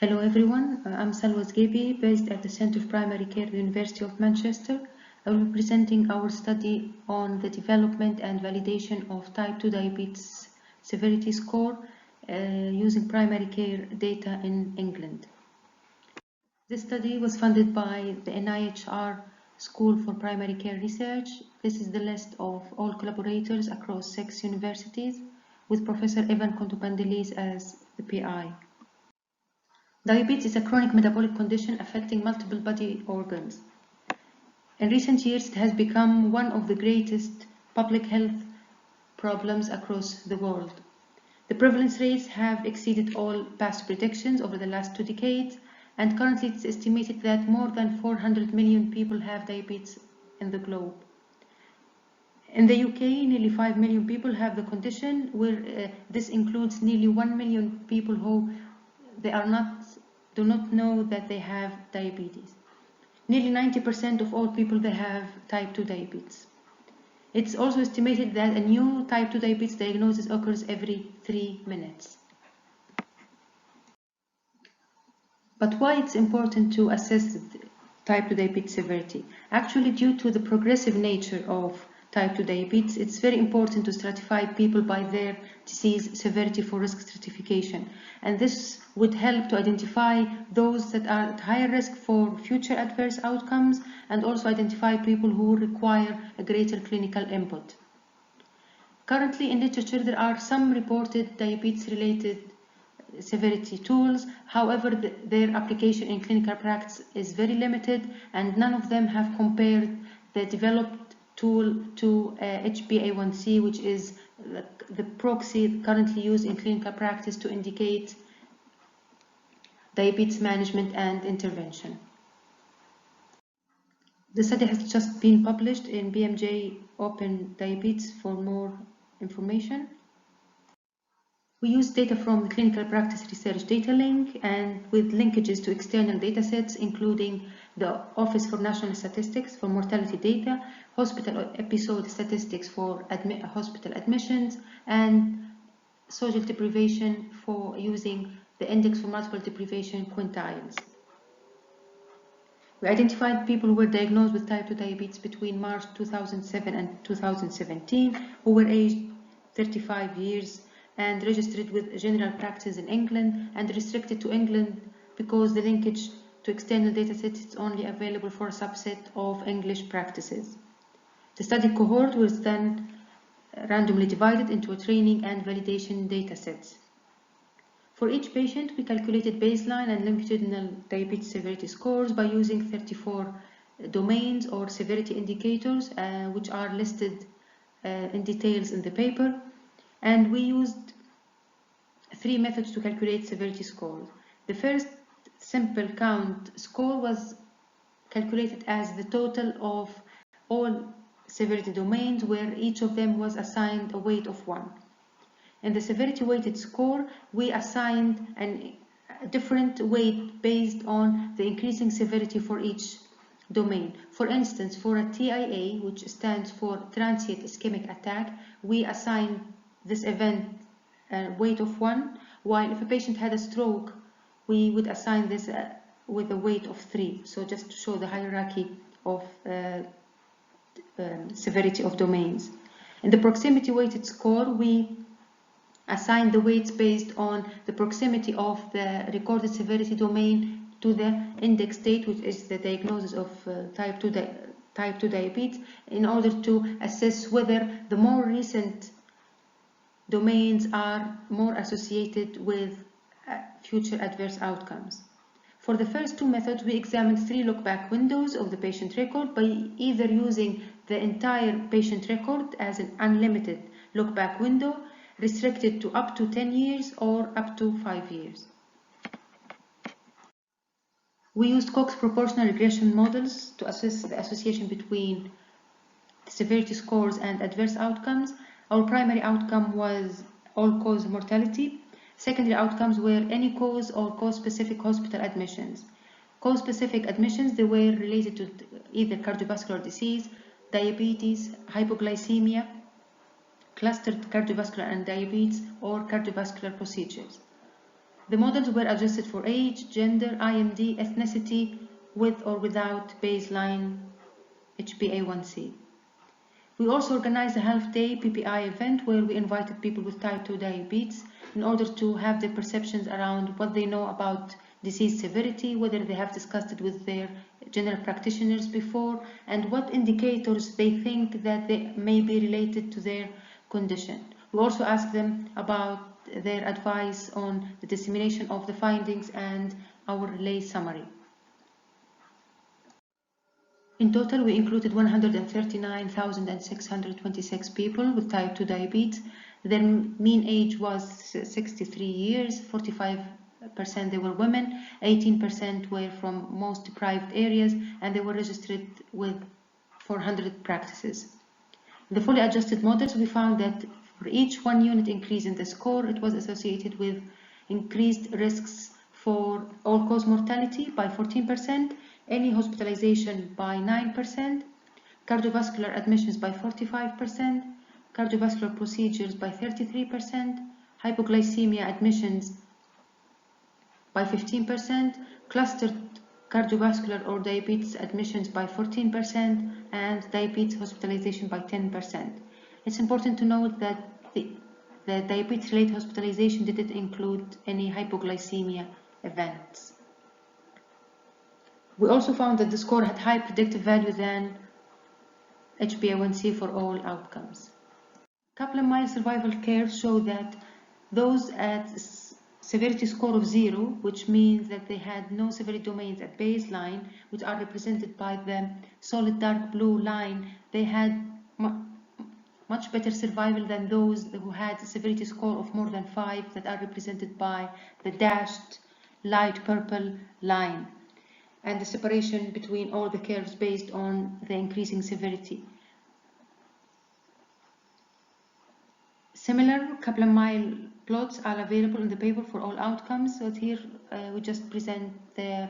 Hello everyone, I'm Salwa Zghebi, based at the Centre of Primary Care at the University of Manchester. I will be presenting our study on the development and validation of type 2 diabetes severity score using primary care data in England. This study was funded by the NIHR School for Primary Care Research. This is the list of all collaborators across 6 universities, with Professor Evan Kontopandilis as the PI. Diabetes is a chronic metabolic condition affecting multiple body organs. In recent years, it has become one of the greatest public health problems across the world. The prevalence rates have exceeded all past predictions over the last 2 decades, and currently it's estimated that more than 400 million people have diabetes in the globe. In the UK, nearly 5 million people have the condition, where this includes nearly 1 million people who do not know that they have diabetes. Nearly 90% of all people that have type 2 diabetes. It's also estimated that a new type 2 diabetes diagnosis occurs every 3 minutes. But why it's important to assess type 2 diabetes severity? Actually, due to the progressive nature of type 2 diabetes, it's very important to stratify people by their disease severity for risk stratification. And this would help to identify those that are at higher risk for future adverse outcomes, and also identify people who require a greater clinical input. Currently in literature, there are some reported diabetes-related severity tools. However, their application in clinical practice is very limited, and none of them have compared the developed tool to HbA1c, which is the proxy currently used in clinical practice to indicate diabetes management and intervention. The study has just been published in BMJ Open Diabetes for more information. We use data from the Clinical Practice Research Data Link and with linkages to external datasets, including the Office for National Statistics for mortality data, hospital episode statistics for hospital admissions, and social deprivation for using the Index for Multiple Deprivation quintiles. We identified people who were diagnosed with type 2 diabetes between March 2007 and 2017, who were aged 35 years and registered with general practice in England, and restricted to England because the linkage to external datasets is only available for a subset of English practices. The study cohort was then randomly divided into a training and validation datasets. For each patient, we calculated baseline and longitudinal diabetes severity scores by using 34 domains or severity indicators, which are listed in details in the paper. And we used 3 methods to calculate severity scores. The first simple count score was calculated as the total of all severity domains, where each of them was assigned a weight of 1. In the severity weighted score, we assigned a different weight based on the increasing severity for each domain. For instance, for a TIA, which stands for transient ischemic attack, we assigned this event a weight of 1, while if a patient had a stroke, we would assign this with a weight of 3. So just to show the hierarchy of severity of domains. In the proximity weighted score, we assigned the weights based on the proximity of the recorded severity domain to the index state, which is the diagnosis of type 2 diabetes, in order to assess whether the more recent domains are more associated with future adverse outcomes. For the first 2 methods, we examined 3 look-back windows of the patient record by either using the entire patient record as an unlimited look-back window, restricted to up to 10 years or up to 5 years. We used Cox proportional regression models to assess the association between severity scores and adverse outcomes. Our primary outcome was all-cause mortality. Secondary outcomes were any cause or cause-specific hospital admissions. Cause-specific admissions, they were related to either cardiovascular disease, diabetes, hypoglycemia, clustered cardiovascular and diabetes, or cardiovascular procedures. The models were adjusted for age, gender, IMD, ethnicity, with or without baseline HbA1c. We also organized a Health Day PPI event where we invited people with type 2 diabetes in order to have their perceptions around what they know about disease severity, whether they have discussed it with their general practitioners before, and what indicators they think that they may be related to their condition. We also asked them about their advice on the dissemination of the findings and our lay summary. In total, we included 139,626 people with type 2 diabetes. Their mean age was 63 years, 45% they were women, 18% were from most deprived areas, and they were registered with 400 practices. In the fully adjusted models, we found that for each 1 unit increase in the score, it was associated with increased risks for all-cause mortality by 14%, any hospitalization by 9%, cardiovascular admissions by 45%, cardiovascular procedures by 33%, hypoglycemia admissions by 15%, clustered cardiovascular or diabetes admissions by 14%, and diabetes hospitalization by 10%. It's important to note that the diabetes-related hospitalization didn't include any hypoglycemia events. We also found that the score had high predictive value than HbA1c for all outcomes. Kaplan-Meier survival curves show that those at severity score of 0, which means that they had no severity domains at baseline, which are represented by the solid dark blue line, they had much better survival than those who had a severity score of more than 5 that are represented by the dashed light purple line, and the separation between all the curves based on the increasing severity. Similar Kaplan-Meier plots are available in the paper for all outcomes, so here we just present the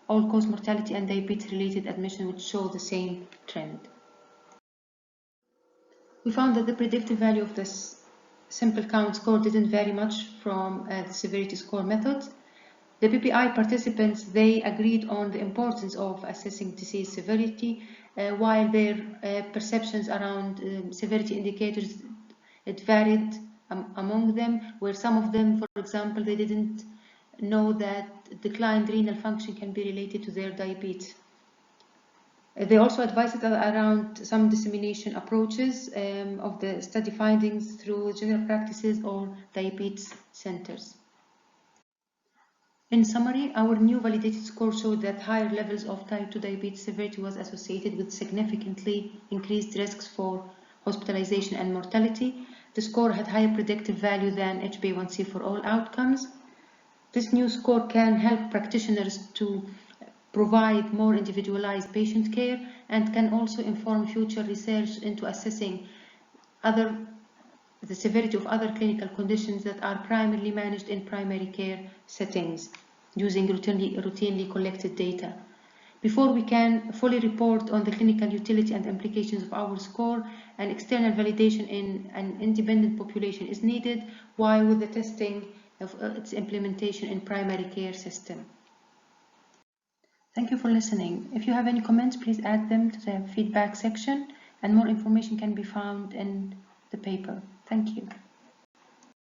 all-cause mortality and diabetes-related admission, which show the same trend. We found that the predictive value of this simple count score didn't vary much from the severity score method. The PPI participants, they agreed on the importance of assessing disease severity, while their perceptions around severity indicators, it varied among them, where some of them, for example, they didn't know that declined renal function can be related to their diabetes. They also advised around some dissemination approaches of the study findings through general practices or diabetes centers. In summary, our new validated score showed that higher levels of type 2 diabetes severity was associated with significantly increased risks for hospitalization and mortality. The score had higher predictive value than HbA1c for all outcomes. This new score can help practitioners to provide more individualized patient care and can also inform future research into assessing the severity of other clinical conditions that are primarily managed in primary care settings using routinely collected data. Before we can fully report on the clinical utility and implications of our score, an external validation in an independent population is needed, while with the testing of its implementation in primary care system. Thank you for listening. If you have any comments, please add them to the feedback section, and more information can be found in the paper. Thank you.